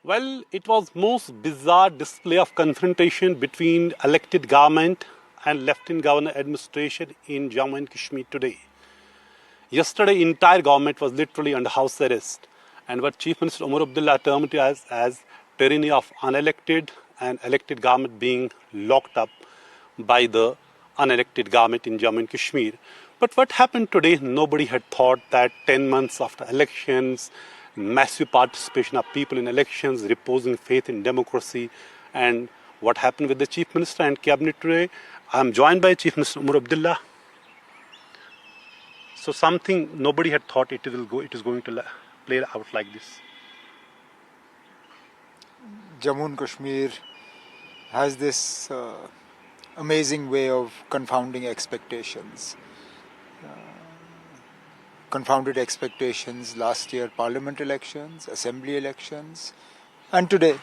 Well, it was most bizarre display of confrontation between elected government and Lieutenant Governor administration in Jammu and Kashmir today. Yesterday, entire government was literally under house arrest, and what Chief Minister Omar Abdullah termed it as tyranny of unelected and elected government being locked up by the unelected government in Jammu and Kashmir. But what happened today, nobody had thought that 10 months after elections, massive participation of people in elections, reposing faith in democracy, and what happened with the Chief Minister and Cabinet today. I am joined by Chief Minister Omar Abdullah. So something nobody had thought it is going to play out like this. Jammu and Kashmir has this amazing way of confounding expectations. Confounded expectations last year, parliament elections, assembly elections, and today.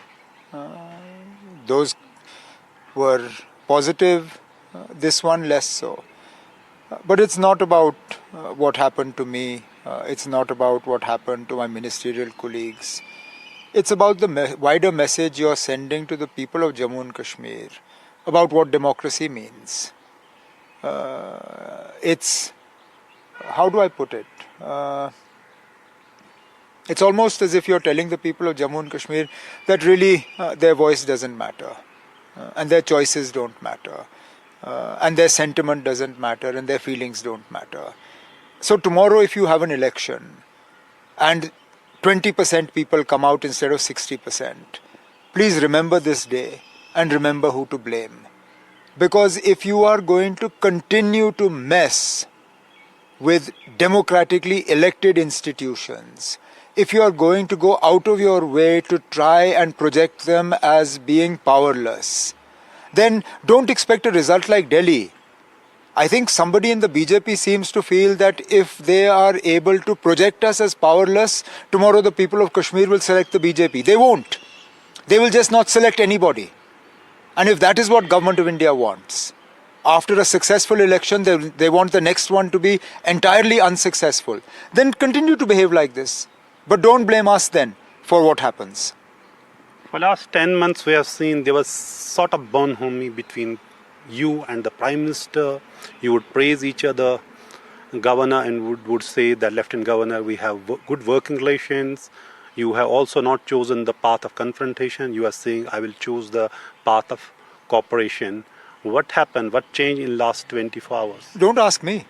Those were positive, this one less so. But it's not about what happened to me, it's not about what happened to my ministerial colleagues. It's about the wider message you're sending to the people of Jammu and Kashmir about what democracy means. It's, how do I put it? It's almost as if you're telling the people of Jammu and Kashmir that really their voice doesn't matter, and their choices don't matter, and their sentiment doesn't matter, and their feelings don't matter. So tomorrow, if you have an election and 20% people come out instead of 60%, please remember this day and remember who to blame. Because if you are going to continue to mess with democratically elected institutions, if you are going to go out of your way to try and project them as being powerless, then don't expect a result like Delhi. I think somebody in the BJP seems to feel that if they are able to project us as powerless, tomorrow the people of Kashmir will select the BJP. They won't. They will just not select anybody. And if that is what Government of India wants, after a successful election, they want the next one to be entirely unsuccessful, then continue to behave like this. But don't blame us then for what happens. For the last 10 months, we have seen there was sort of bonhomie between you and the Prime Minister. You would praise each other, Governor, and would say that Lieutenant Governor, we have good working relations. You have also not chosen the path of confrontation. You are saying, I will choose the path of cooperation. What happened? What changed in the last 24 hours? Don't ask me.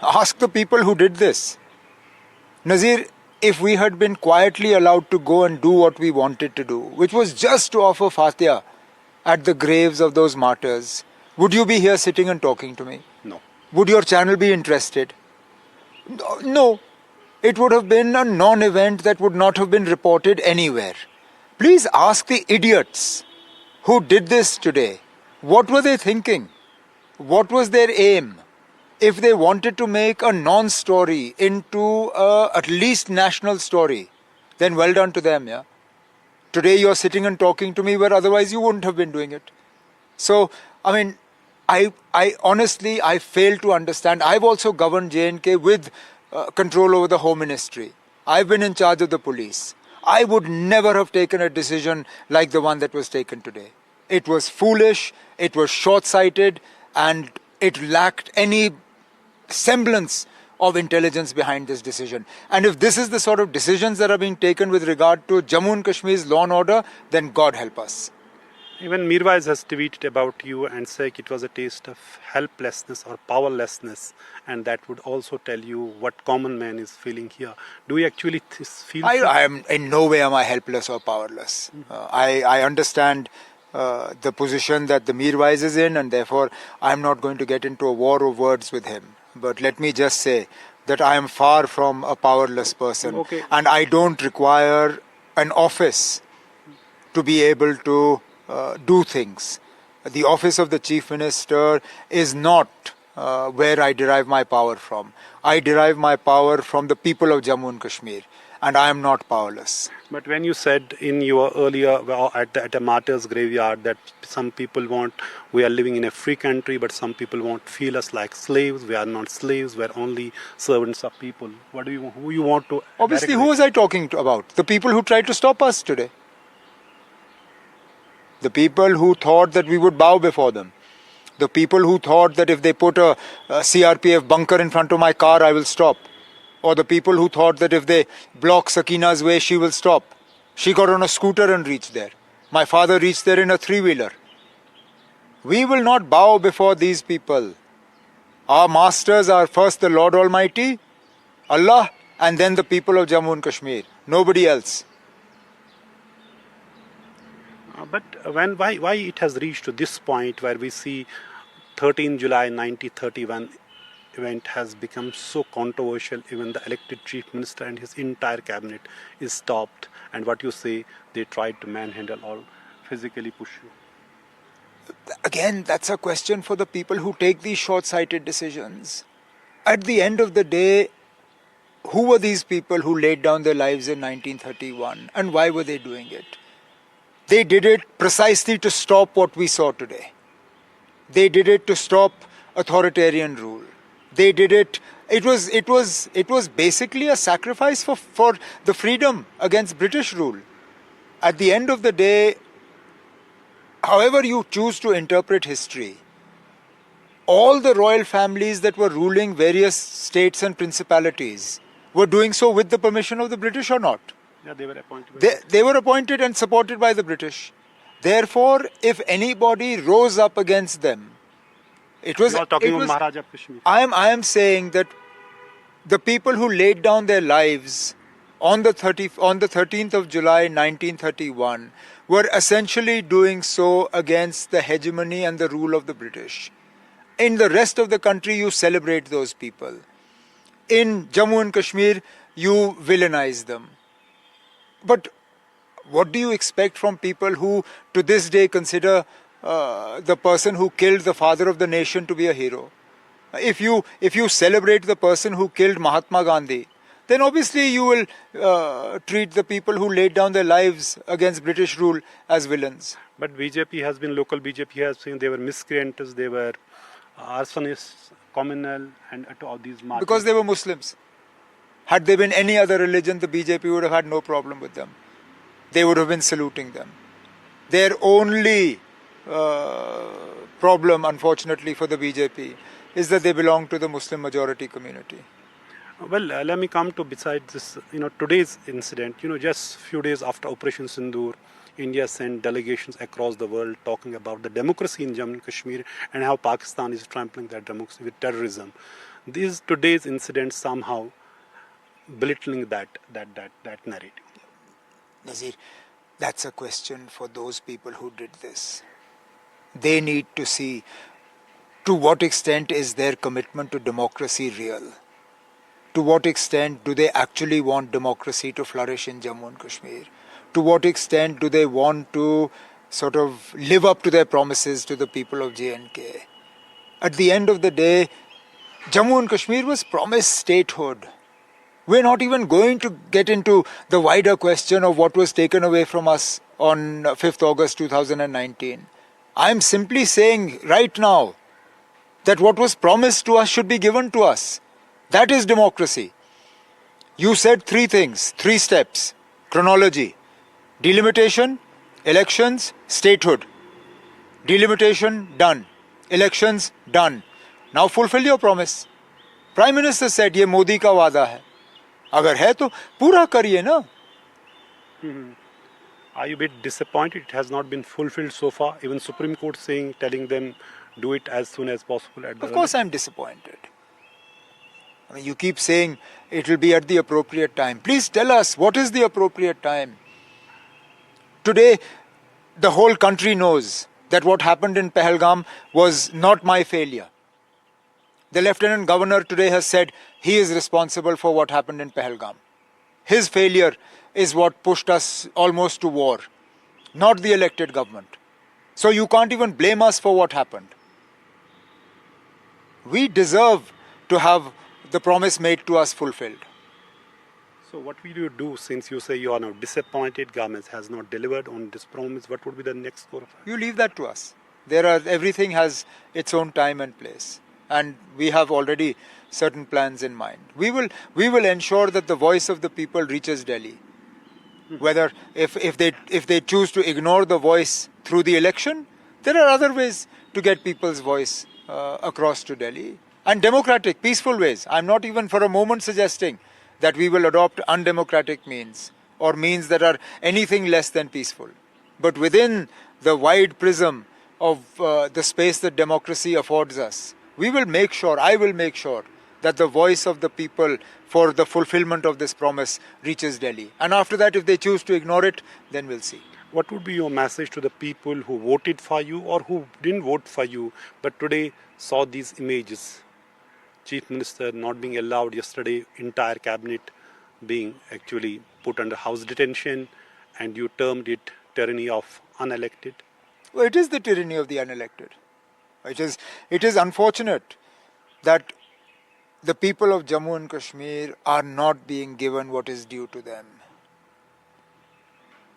Ask the people who did this. Nazir, if we had been quietly allowed to go and do what we wanted to do, which was just to offer Fatiha at the graves of those martyrs, would you be here sitting and talking to me? No. Would your channel be interested? No. It would have been a non-event that would not have been reported anywhere. Please ask the idiots who did this today. What were they thinking? What was their aim? If they wanted to make a non-story into at least national story, then well done to them, yeah? Today you're sitting and talking to me where otherwise you wouldn't have been doing it. So, I mean, I honestly, I fail to understand. I've also governed J&K with control over the Home Ministry. I've been in charge of the police. I would never have taken a decision like the one that was taken today. It was foolish, it was short-sighted, and it lacked any semblance of intelligence behind this decision. And if this is the sort of decisions that are being taken with regard to Jammu and Kashmir's law and order, then God help us. Even Mirwais has tweeted about you and said it was a taste of helplessness or powerlessness, and that would also tell you what common man is feeling here. Do you actually feel? I am in no way am I helpless or powerless. I understand the position that the Mirwais is in, and therefore I am not going to get into a war of words with him. But let me just say that I am far from a powerless person, okay, and I don't require an office to be able to do things. The office of the Chief Minister is not where I derive my power from. I derive my power from the people of Jammu and Kashmir, and I am not powerless. But when you said in your earlier at a Martyrs Graveyard that some people want, we are living in a free country, but some people won't feel us like slaves. We are not slaves. We are only servants of people. Who you want to? Obviously, who was I talking about? The people who tried to stop us today. The people who thought that we would bow before them. The people who thought that if they put a CRPF bunker in front of my car, I will stop. Or the people who thought that if they block Sakina's way, she will stop. She got on a scooter and reached there. My father reached there in a three-wheeler. We will not bow before these people. Our masters are first the Lord Almighty, Allah, and then the people of Jammu and Kashmir. Nobody else. But why it has reached to this point where we see 13 July 1931 event has become so controversial, even the elected chief minister and his entire cabinet is stopped, and what you say, they tried to manhandle or physically push you. Again, that's a question for the people who take these short-sighted decisions. At the end of the day, who were these people who laid down their lives in 1931, and why were they doing it? They did it precisely to stop what we saw today. They did it to stop authoritarian rule. They did it. It was basically a sacrifice for the freedom against British rule. At the end of the day, however you choose to interpret history, all the royal families that were ruling various states and principalities were doing so with the permission of the British or not? Yeah, they were appointed. They were appointed and supported by the British. Therefore, if anybody rose up against them, it was... You are talking of Maharaja of Kashmir. I am saying that the people who laid down their lives on the 13th of July 1931 were essentially doing so against the hegemony and the rule of the British. In the rest of the country, you celebrate those people. In Jammu and Kashmir, you villainize them. But what do you expect from people who to this day consider the person who killed the father of the nation to be a hero? If you celebrate the person who killed Mahatma Gandhi, then obviously you will treat the people who laid down their lives against British rule as villains. But local BJP has been, they were miscreants, they were arsonists, communal, and all these martyrs. Because they were Muslims. Had they been any other religion, the BJP would have had no problem with them. They would have been saluting them. Their only problem, unfortunately for the BJP, is that they belong to the Muslim majority community. Well, let me come to besides this, today's incident, just few days after Operation Sindoor, India sent delegations across the world talking about the democracy in Jammu and Kashmir and how Pakistan is trampling that democracy with terrorism. Today's incident somehow belittling that narrative. Nazir, that's a question for those people who did this. They need to see to what extent is their commitment to democracy real. To what extent do they actually want democracy to flourish in Jammu and Kashmir? To what extent do they want to sort of live up to their promises to the people of J&K? At the end of the day, Jammu and Kashmir was promised statehood. We're not even going to get into the wider question of what was taken away from us on 5th August 2019. I'm simply saying right now that what was promised to us should be given to us. That is democracy. You said three things, three steps. Chronology. Delimitation, elections, statehood. Delimitation, done. Elections, done. Now fulfill your promise. Prime Minister said, ये मोदी का वादा है. अगर है तो पूरा करिए ना. Are you a bit disappointed it has not been fulfilled so far? Even Supreme Court telling them do it as soon as possible. Of course I'm disappointed. I mean, you keep saying it will be at the appropriate time. Please tell us, what is the appropriate time? Today, the whole country knows that what happened in Pahalgam was not my failure. The Lieutenant Governor today has said he is responsible for what happened in Pahalgam. His failure is what pushed us almost to war, not the elected government. So you can't even blame us for what happened. We deserve to have the promise made to us fulfilled. So what will you do since you say you are now disappointed, government has not delivered on this promise? What would be the next course of action? You leave that to us. Everything has its own time and place. And we have already certain plans in mind. We will ensure that the voice of the people reaches Delhi. Whether if they choose to ignore the voice through the election, there are other ways to get people's voice across to Delhi, and democratic, peaceful ways. I'm not even for a moment suggesting that we will adopt undemocratic means or means that are anything less than peaceful. But within the wide prism of the space that democracy affords us, I will make sure that the voice of the people for the fulfillment of this promise reaches Delhi. And after that, if they choose to ignore it, then we'll see. What would be your message to the people who voted for you or who didn't vote for you but today saw these images? Chief Minister not being allowed yesterday, entire cabinet being actually put under house detention, and you termed it tyranny of unelected. Well, it is the tyranny of the unelected. It is unfortunate that the people of Jammu and Kashmir are not being given what is due to them.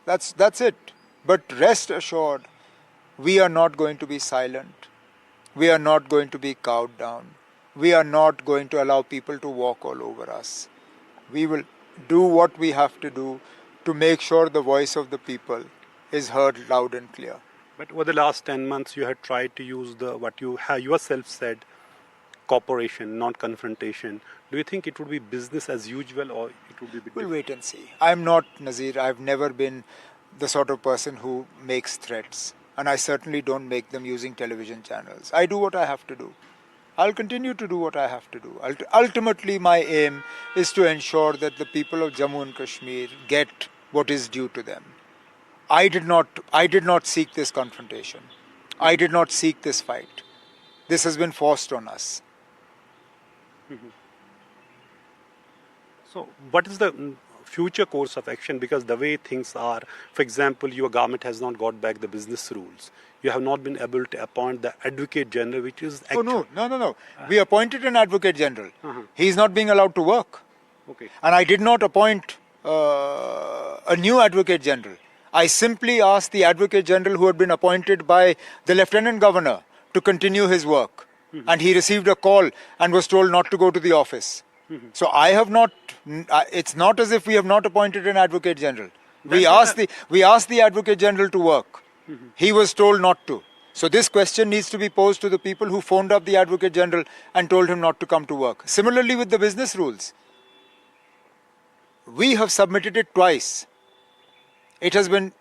That's it. But rest assured, we are not going to be silent. We are not going to be cowed down. We are not going to allow people to walk all over us. We will do what we have to do to make sure the voice of the people is heard loud and clear. But over the last 10 months, you had tried to use what you have yourself said, cooperation, not confrontation. Do you think it would be business as usual, or it would be a bit We'll wait and see. I'm not Nazir. I've never been the sort of person who makes threats. And I certainly don't make them using television channels. I do what I have to do. I'll continue to do what I have to do. Ultimately, my aim is to ensure that the people of Jammu and Kashmir get what is due to them. I did not seek this confrontation. I did not seek this fight. This has been forced on us. So, what is the future course of action? Because the way things are, for example, your government has not got back the business rules. You have not been able to appoint the Advocate General, which is actual. Oh, no. We appointed an Advocate General. He is not being allowed to work. Okay. And I did not appoint a new Advocate General. I simply asked the Advocate General who had been appointed by the Lieutenant Governor to continue his work. And he received a call and was told not to go to the office. So I have not, it's not as if we have not appointed an Advocate General. We asked the Advocate General to work. He was told not to. So this question needs to be posed to the people who phoned up the Advocate General and told him not to come to work. Similarly with the business rules. We have submitted it twice. It has been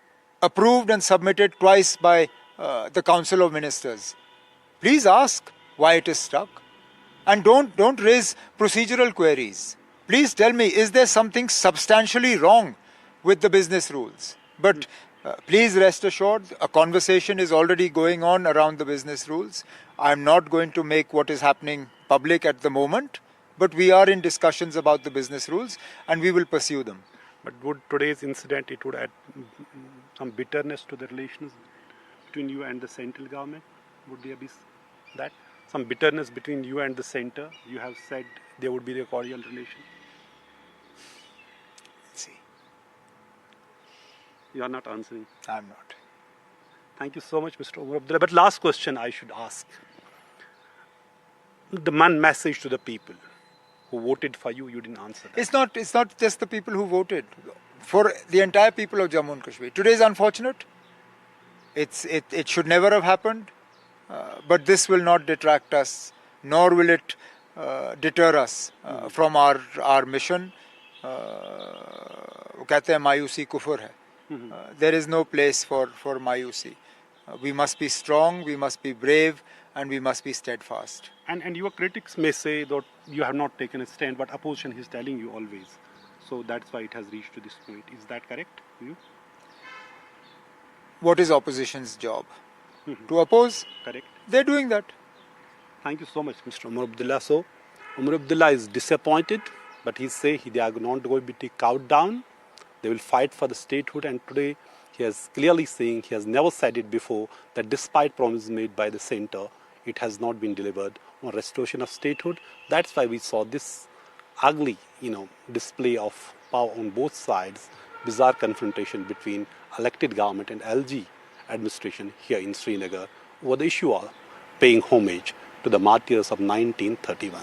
approved and submitted twice by the Council of Ministers. Please ask why it is stuck. And don't raise procedural queries. Please tell me, is there something substantially wrong with the business rules? But please rest assured, a conversation is already going on around the business rules. I'm not going to make what is happening public at the moment, but we are in discussions about the business rules and we will pursue them. But would today's incident, it would add some bitterness to the relations between you and the central government? Would there be that? Some bitterness between you and the center? You have said there would be a cordial relation. See. You are not answering. I'm not. Thank you so much, Mr. Omar Abdullah. But last question I should ask. The message to the people who voted for you, you didn't answer that. It's not just the people who voted. For the entire people of Jammu and Kashmir. Today is unfortunate. It should never have happened. But this will not detract us, nor will it deter us from our mission. कहते हैं मायूसी कुफर है. There is no place for मायूसी. We must be strong, we must be brave, and we must be steadfast. And your critics may say that you have not taken a stand, but opposition is telling you always. So that's why it has reached to this point. Is that correct to you? What is opposition's job? To oppose? Correct. They're doing that. Thank you so much, Mr. Omar Abdullah. So, Omar Abdullah is disappointed, but he say they are not going to be cowed down. They will fight for the statehood, and today he is clearly saying, he has never said it before, that despite promises made by the center, it has not been delivered on restoration of statehood. That's why we saw this ugly, display of power on both sides, bizarre confrontation between elected government and LG administration here in Srinagar over the issue of paying homage to the martyrs of 1931.